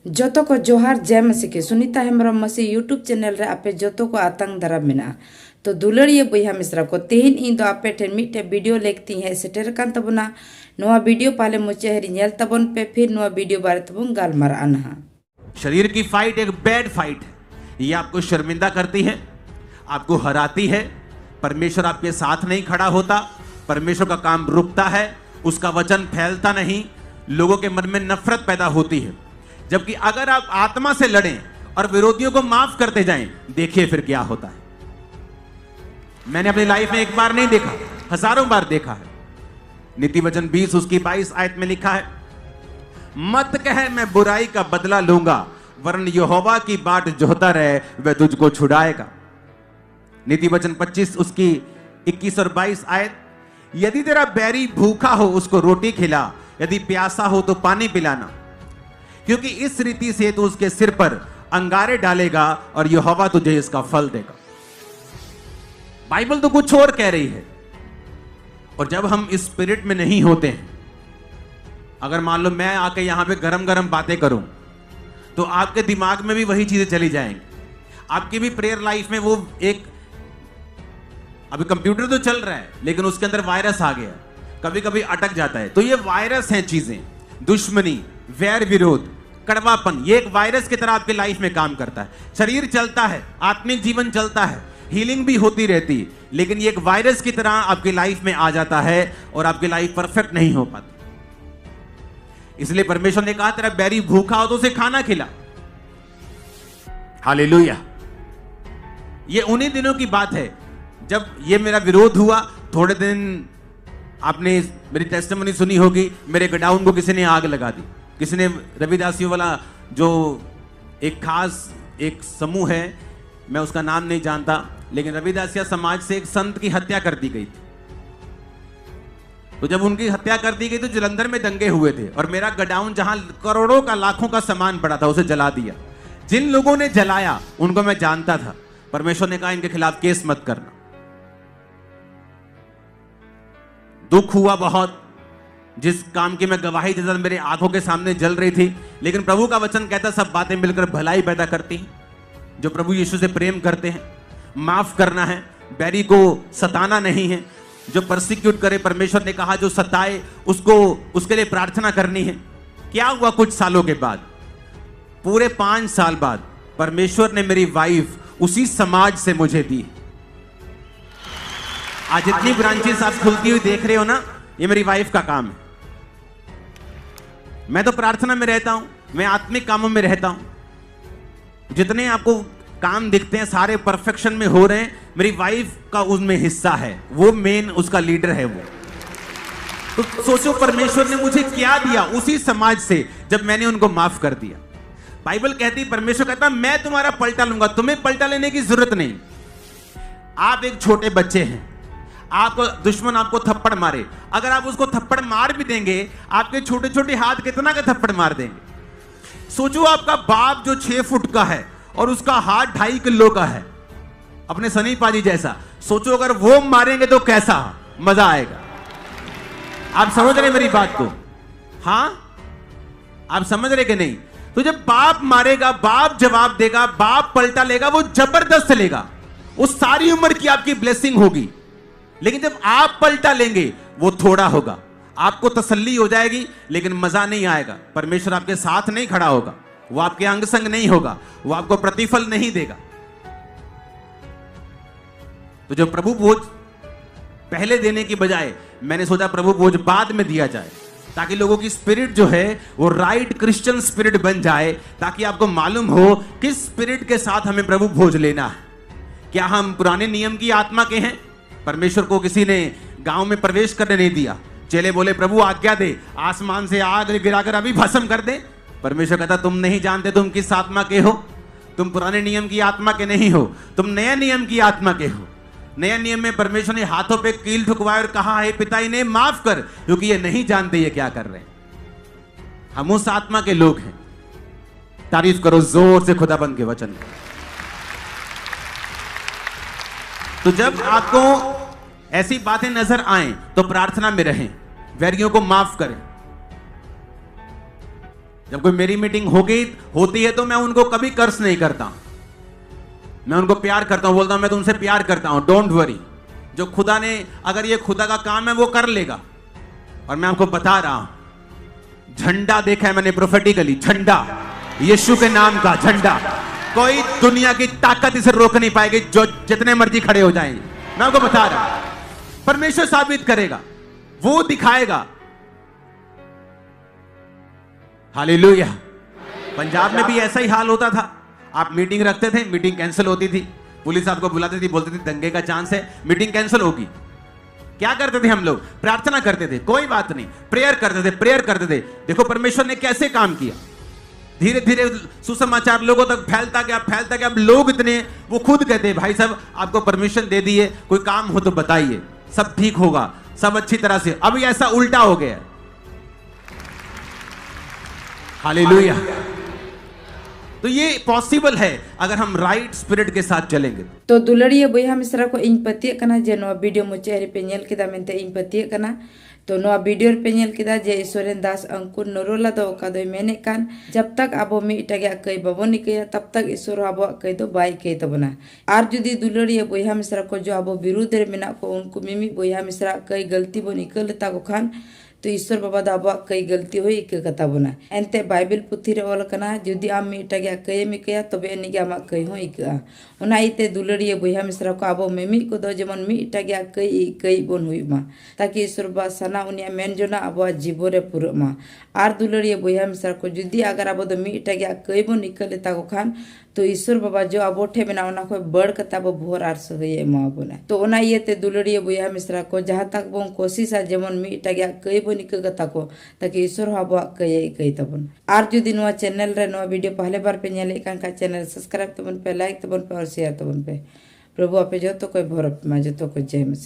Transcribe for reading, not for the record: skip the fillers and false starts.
जोतो को जोहार जय मसीह के सुनीता हेम्ब्रम मसीह यूट्यूब चैनल रे आपे जोतो को आतंग दरा मेना तो दुलड़िए बया मिश्रा को तेहन इन दो आपे ठेन मिटे वीडियो लेखती है सेटेर कान तबना नोआ वीडियो पाले मुचे हरी नेल तबन पे फिर नोआ वीडियो बारे तबन गालमार आनहा। शरीर की फाइट एक बैड फाइट है। ये आपको शर्मिंदा करती है, आपको हराती है। परमेश्वर आपके साथ नहीं खड़ा होता, परमेश्वर का काम रुकता है, उसका वचन फैलता नहीं, लोगों के मन में नफरत पैदा होती है। जबकि अगर आप आत्मा से लड़ें और विरोधियों को माफ करते जाएं, देखिए फिर क्या होता है। मैंने अपनी लाइफ में एक बार नहीं देखा, हजारों बार देखा है। नीति वचन 20 उसकी 22 आयत में लिखा है, मत कह मैं बुराई का बदला लूंगा, वरन यहोवा की बाट जोहता रहे वह तुझको छुड़ाएगा। नीति वचन 25 उसकी 21 और 22 आयत, यदि तेरा बैरी भूखा हो उसको रोटी खिला, यदि प्यासा हो तो पानी पिलाना, क्योंकि इस रीति से तो उसके सिर पर अंगारे डालेगा और यहोवा तुझे इसका फल देगा। बाइबल तो कुछ और कह रही है। और जब हम इस स्पिरिट में नहीं होते हैं, अगर मान लो मैं आके यहां पे गरम गरम बातें करूं, तो आपके दिमाग में भी वही चीजें चली जाएंगी। आपकी भी प्रेयर लाइफ में वो एक, अभी कंप्यूटर तो चल रहा है लेकिन उसके अंदर वायरस आ गया, कभी कभी अटक जाता है। तो ये वायरस हैं चीजें, दुश्मनी, वैर विरोध, कड़वापन, ये एक वायरस की तरह आपकी लाइफ में काम करता है। शरीर चलता है, आत्मिक जीवन चलता है, हीलिंग भी होती रहती है, लेकिन ये एक वायरस की तरह आपकी लाइफ में आ जाता है और आपकी लाइफ परफेक्ट नहीं हो पाती। इसलिए परमेश्वर ने कहा तेरा बैरी भूखा हो तो उसे खाना खिला। हालेलुया। ये उन्हीं दिनों की बात है जब ये मेरा विरोध हुआ। थोड़े दिन आपने मेरी टेस्टिमनी सुनी होगी, मेरे गोडाउन को किसी ने आग लगा दी। किसी ने, रविदासियों वाला जो एक खास एक समूह है, मैं उसका नाम नहीं जानता, लेकिन रविदासिया समाज से एक संत की हत्या कर दी गई थी। तो जब उनकी हत्या कर दी गई तो जलंधर में दंगे हुए थे और मेरा गोडाउन जहां करोड़ों का लाखों का सामान पड़ा था उसे जला दिया। जिन लोगों ने जलाया उनको मैं जानता था। परमेश्वर ने कहा इनके खिलाफ केस मत करना। दुख हुआ बहुत, जिस काम की मैं गवाही देता था मेरे आंखों के सामने जल रही थी, लेकिन प्रभु का वचन कहता सब बातें मिलकर भलाई पैदा करती हैं। जो प्रभु यीशु से प्रेम करते हैं, माफ करना है, बैरी को सताना नहीं है। जो परसिक्यूट करे, परमेश्वर ने कहा जो सताए उसको, उसके लिए प्रार्थना करनी है। क्या हुआ कुछ सालों के बाद, पूरे 5 साल बाद परमेश्वर ने मेरी वाइफ उसी समाज से मुझे दी। आज जितनी ब्रांचेस आप खुलती हुई देख रहे हो ना, ये मेरी वाइफ का काम है। मैं तो प्रार्थना में रहता हूं, मैं आत्मिक कामों में रहता हूं। जितने आपको काम दिखते हैं सारे परफेक्शन में हो रहे हैं, मेरी वाइफ का उसमें हिस्सा है, वो मेन उसका लीडर है वो। तो सोचो परमेश्वर ने मुझे क्या दिया उसी समाज से, जब मैंने उनको माफ कर दिया। बाइबल कहती, परमेश्वर कहता मैं तुम्हारा पलटा लूंगा, तुम्हें पलटा लेने की जरूरत नहीं। आप एक छोटे बच्चे हैं, आपको दुश्मन आपको थप्पड़ मारे, अगर आप उसको थप्पड़ मार भी देंगे, आपके छोटे छोटे हाथ कितना का थप्पड़ मार देंगे। सोचो आपका बाप जो 6 फुट का है और उसका हाथ 2.5 किलो का है, अपने सनी पाजी जैसा, सोचो अगर वो मारेंगे तो कैसा मजा आएगा। आप समझ रहे मेरी बात को? हाँ, आप समझ रहे कि नहीं? तो जब बाप मारेगा, बाप जवाब देगा, बाप पलटा लेगा, वो जबरदस्त लेगा, वो सारी उम्र की आपकी ब्लेसिंग होगी। लेकिन जब आप पलटा लेंगे वो थोड़ा होगा, आपको तसल्ली हो जाएगी लेकिन मजा नहीं आएगा। परमेश्वर आपके साथ नहीं खड़ा होगा, वो आपके अंग संग नहीं होगा, वो आपको प्रतिफल नहीं देगा। तो जो प्रभु भोज पहले देने की बजाय मैंने सोचा प्रभु भोज बाद में दिया जाए, ताकि लोगों की स्पिरिट जो है वो राइट क्रिश्चियन स्पिरिट बन जाए, ताकि आपको मालूम हो किस स्पिरिट के साथ हमें प्रभु भोज लेना है। क्या हम पुराने नियम की आत्मा के हैं? परमेश्वर को किसी ने गांव में प्रवेश करने नहीं दिया, चेले बोले प्रभु आज्ञा दे, आसमान से आग गिराकर अभी भस्म कर दे। परमेश्वर कहता तुम नहीं जानते तुम किस आत्मा के हो, तुम पुराने नियम की आत्मा के नहीं हो, तुम नए नियम की आत्मा के हो। नए नियम में परमेश्वर ने हाथों पे कील ठुकवाए और कहा है पिता इन्हें माफ कर, क्योंकि ये नहीं जानते ये क्या कर रहे हैं। हम उस आत्मा के लोग हैं। तारीफ करो जोर से खुदाबंद के वचन को। तो जब आपको ऐसी बातें नजर आए तो प्रार्थना में रहें, वैरियों को माफ करें। जब कोई मेरी मीटिंग होती है तो मैं उनको कभी कर्स नहीं करता, मैं उनको प्यार करता हूं, बोलता हूं मैं तुमसे प्यार करता हूं, डोंट वरी। जो खुदा ने, अगर ये खुदा का काम है वो कर लेगा। और मैं आपको बता रहा हूं, झंडा देखा है मैंने प्रोफेटिकली, झंडा, यीशु के नाम का झंडा। कोई दुनिया की ताकत इसे रोक नहीं पाएगी, जो जितने मर्जी खड़े हो जाएंगे। मैं आपको बता रहा हूं, परमेश्वर साबित करेगा, वो दिखाएगा। हालेलुया। पंजाब में भी ऐसा ही हाल होता था। आप मीटिंग रखते थे, मीटिंग कैंसिल होती थी, पुलिस आपको बुलाती थी, बोलती थी दंगे का चांस है, मीटिंग कैंसिल होगी। क्या करते थे हम लोग? प्रार्थना करते थे, कोई बात नहीं, प्रेयर करते थे। देखो परमेश्वर ने कैसे काम किया, धीरे धीरे सुसमाचार लोगों तक फैलता गया। अब लोग इतने, वो खुद कहते हैं भाई साहब आपको परमिशन दे दी है, कोई काम हो तो बताइए, सब ठीक होगा, सब अच्छी तरह से। अभी ऐसा उल्टा हो गया। हालेलुया। तो ये पॉसिबल है अगर हम राइट स्पिरिट के साथ चलेंगे। तो दुलड़िया बया मिश्रा को इन पतिये कना जे नो वीडियो मुचारी पे नेल केदा मेनते इन पतिये कना। तो नो वीडियो पे नेल केदा जे ईश्वरन दास अंकुर नरोला दो का दो मेने कान, जब तक आबो मी इटागे कई बाबो निकया तब तक ईश्वर आबो कई दो बाई कई तबना। आर जुदी दुलड़िया बया मिश्रा को जो आबो विरुद्ध रे मेना को उनको मिमी बया मिश्रा कई गलती बो निकल ता को खान, तो ईश्वर बाबा दा अब कई गलती हुई इक कथा बना। एनते बाइबल पुथी रे ऑल कना, जुदी आम मीटा गया कई मिकया तबे एनिगे आमा कई हो इका। ओना इते दुलड़िया बया मिश्रा को आबो मेमी को दो जेमन मीटा गया कई बोन हुई मा, ताकि ईश्वर बा सना उनिया मेन जोना अब जीवो रे पुर मा। आर दुलड़िया बया मिश्रा को जुदी अगर अब दो मीटा गया कई बोन निकले ता को खान, तो ईश्वर बाबा जो अब ठे बना ओना को बड़ कता बो भोर आर सगय एमा बोना। तो ओना इते दुलड़िया बया मिश्रा को जहां तक बो कोशिश आ जेमन मीटा गया कई बो निक कता को, ताकि ईश्वर अब कई तबन। आर जुदी नोआ चैनल रे नोआ वीडियो पहले बार पे नेले कान का चैनल सब्सक्राइब तबन पे, लाइक तबन पे और शेयर तबन पे। प्रभु आपे जो तो कोई भोर मा जो तो कोई जय मसीह।